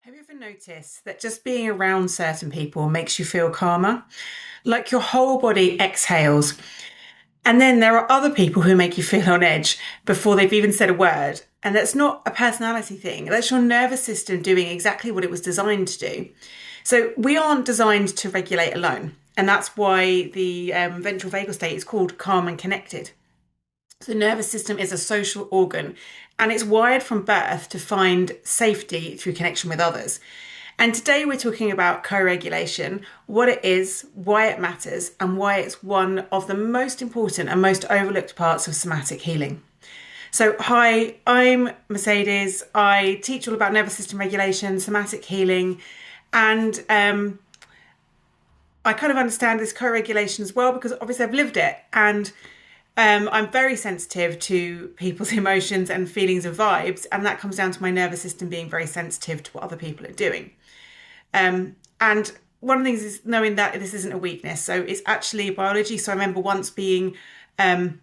Have you ever noticed that just being around certain people makes you feel calmer? Like your whole body exhales. And then there are other people who make you feel on edge before they've even said a word. And that's not a personality thing. That's your nervous system doing exactly what it was designed to do. So we aren't designed to regulate alone. And that's why the ventral vagal state is called calm and connected. The nervous system is a social organ and it's wired from birth to find safety through connection with others. And today we're talking about co-regulation, what it is, why it matters, and why it's one of the most important and most overlooked parts of somatic healing. So hi, I'm Mercedes. I teach all about nervous system regulation, somatic healing, and I kind of understand this co-regulation as well because obviously I've lived it, and I'm very sensitive to people's emotions and feelings and vibes, and that comes down to my nervous system being very sensitive to what other people are doing. And one of the things is knowing that this isn't a weakness, so it's actually biology. So I remember once being, my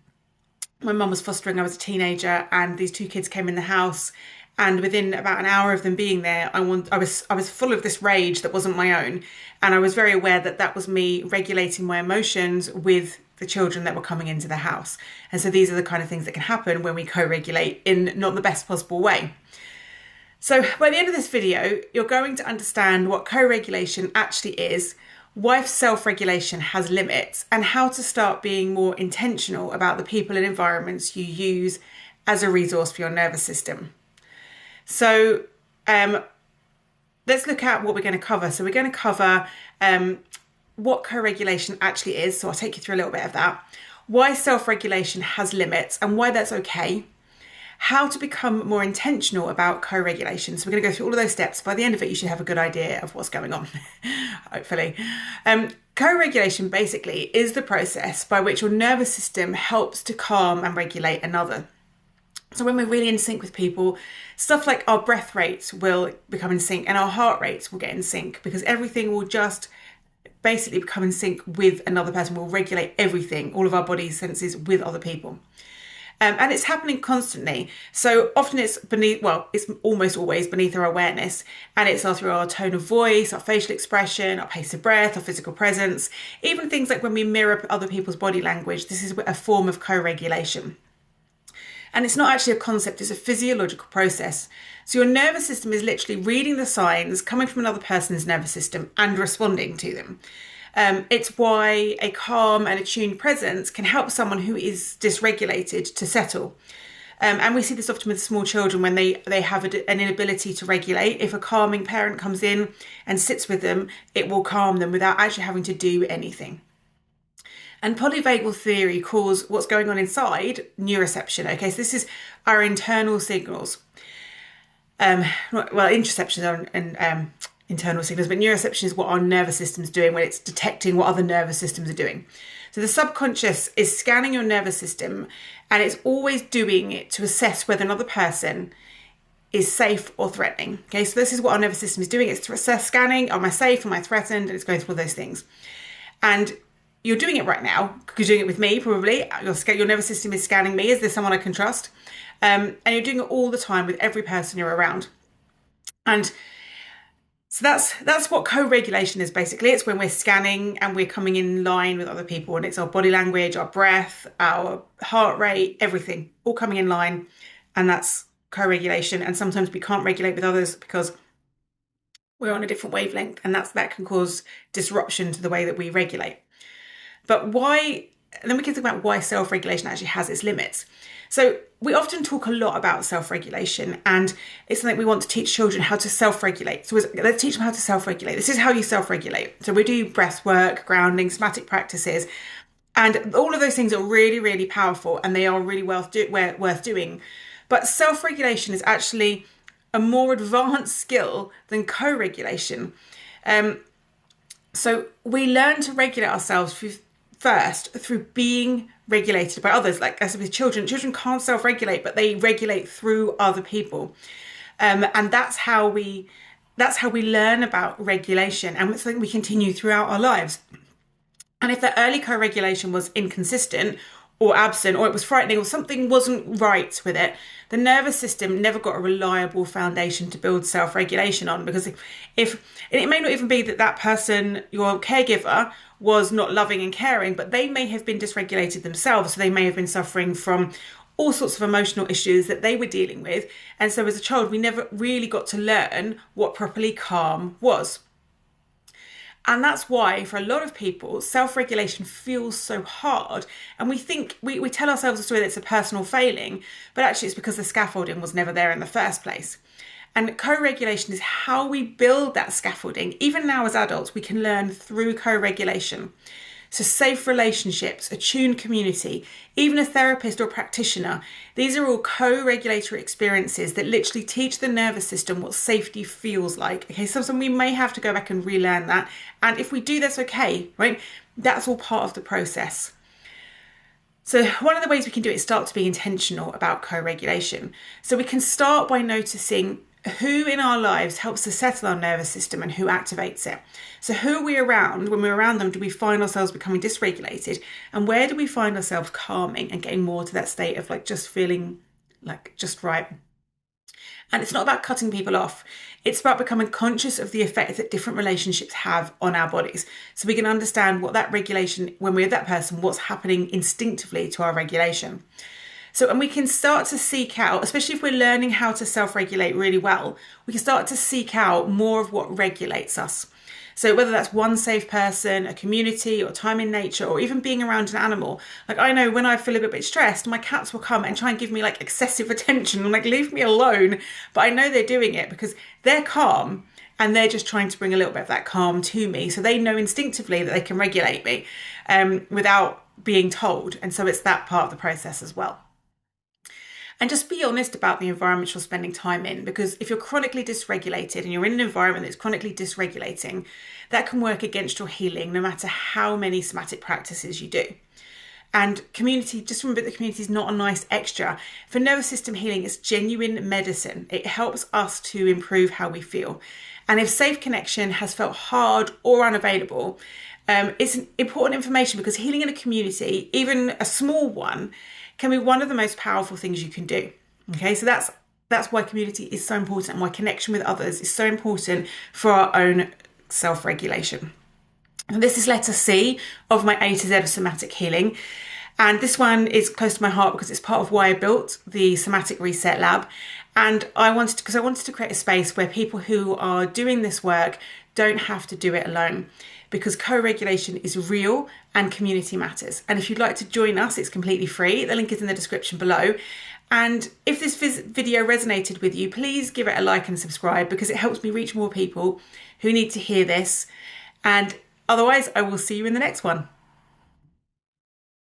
mum was fostering, I was a teenager, and these two kids came in the house, and within about an hour of them being there, I was full of this rage that wasn't my own, and I was very aware that that was me regulating my emotions with the children that were coming into the house. And so these are the kind of things that can happen when we co-regulate in not the best possible way. So by the end of this video, you're going to understand what co-regulation actually is, why self-regulation has limits, and how to start being more intentional about the people and environments you use as a resource for your nervous system. So let's look at what we're going to cover. So we're going to cover what co-regulation actually is. So I'll take you through a little bit of that. Why self-regulation has limits and why that's okay. How to become more intentional about co-regulation. So we're going to go through all of those steps. By the end of it, you should have a good idea of what's going on, hopefully. Co-regulation basically is the process by which your nervous system helps to calm and regulate another. So when we're really in sync with people, stuff like our breath rates will become in sync and our heart rates will get in sync because everything will just basically become in sync with another person. We'll regulate everything, all of our body's senses with other people. And it's happening constantly. So often it's it's almost always beneath our awareness. And it's through our tone of voice, our facial expression, our pace of breath, our physical presence, even things like when we mirror other people's body language. This is a form of co-regulation. And it's not actually a concept, it's a physiological process. So your nervous system is literally reading the signs coming from another person's nervous system and responding to them. It's why a calm and attuned presence can help someone who is dysregulated to settle. And we see this often with small children when they have an inability to regulate. If a calming parent comes in and sits with them, it will calm them without actually having to do anything. And polyvagal theory calls what's going on inside neuroception. Okay, so this is our internal signals. Interoception and internal signals, but neuroception is what our nervous system is doing when it's detecting what other nervous systems are doing. So the subconscious is scanning your nervous system, and it's always doing it to assess whether another person is safe or threatening. Okay, so this is what our nervous system is doing. It's scanning, am I safe, am I threatened? And it's going through all those things. And you're doing it right now because you're doing it with me, probably. Your nervous system is scanning me. Is there someone I can trust? And you're doing it all the time with every person you're around. And so that's what co-regulation is basically. It's when we're scanning and we're coming in line with other people, and it's our body language, our breath, our heart rate, everything all coming in line. And that's co-regulation. And sometimes we can't regulate with others because we're on a different wavelength, and that can cause disruption to the way that we regulate. But then we can think about why self-regulation actually has its limits. So we often talk a lot about self-regulation, and it's something we want to teach children how to self-regulate. So let's teach them how to self-regulate. This is how you self-regulate. So we do breath work, grounding, somatic practices, and all of those things are really, really powerful, and they are really worth doing. But self-regulation is actually a more advanced skill than co-regulation. So we learn to regulate ourselves through being regulated by others. Like as with children can't self-regulate, but they regulate through other people. And that's how we learn about regulation, and it's something we continue throughout our lives. And if the early co-regulation was inconsistent or absent, or it was frightening, or something wasn't right with it, the nervous system never got a reliable foundation to build self-regulation on. Because if and it may not even be that that person, your caregiver, was not loving and caring, but they may have been dysregulated themselves. So they may have been suffering from all sorts of emotional issues that they were dealing with. And so as a child, we never really got to learn what properly calm was. And that's why, for a lot of people, self-regulation feels so hard. And we think, we tell ourselves a story that it's a personal failing, but actually it's because the scaffolding was never there in the first place. And co-regulation is how we build that scaffolding. Even now as adults, we can learn through co-regulation. So safe relationships, a tuned community, even a therapist or practitioner, these are all co-regulatory experiences that literally teach the nervous system what safety feels like. Okay, sometimes we may have to go back and relearn that. And if we do, that's okay, right? That's all part of the process. So one of the ways we can do it is start to be intentional about co-regulation. So we can start by noticing who in our lives helps to settle our nervous system and who activates it. So who are we around? When we're around them, do we find ourselves becoming dysregulated? And where do we find ourselves calming and getting more to that state of like just feeling like just right? And it's not about cutting people off. It's about becoming conscious of the effect that different relationships have on our bodies. So we can understand what that regulation, when we're with that person, what's happening instinctively to our regulation. So, and we can start to seek out, especially if we're learning how to self-regulate really well, we can start to seek out more of what regulates us. So whether that's one safe person, a community, or time in nature, or even being around an animal. Like I know when I feel a bit stressed, my cats will come and try and give me like excessive attention and like leave me alone. But I know they're doing it because they're calm and they're just trying to bring a little bit of that calm to me. So they know instinctively that they can regulate me without being told. And so it's that part of the process as well. And just be honest about the environment you're spending time in, because if you're chronically dysregulated and you're in an environment that's chronically dysregulating, that can work against your healing no matter how many somatic practices you do. And community, just remember that community is not a nice extra. For nervous system healing, it's genuine medicine. It helps us to improve how we feel. And if safe connection has felt hard or unavailable, it's important information, because healing in a community, even a small one, can be one of the most powerful things you can do. Okay, so that's why community is so important, and why connection with others is so important for our own self-regulation. And this is letter C of my A to Z of somatic healing. And this one is close to my heart because it's part of why I built the Somatic Reset Lab. And I wanted to create a space where people who are doing this work don't have to do it alone, because co-regulation is real and community matters. And if you'd like to join us, it's completely free. The link is in the description below. And if this video resonated with you, please give it a like and subscribe, because it helps me reach more people who need to hear this. And otherwise, I will see you in the next one.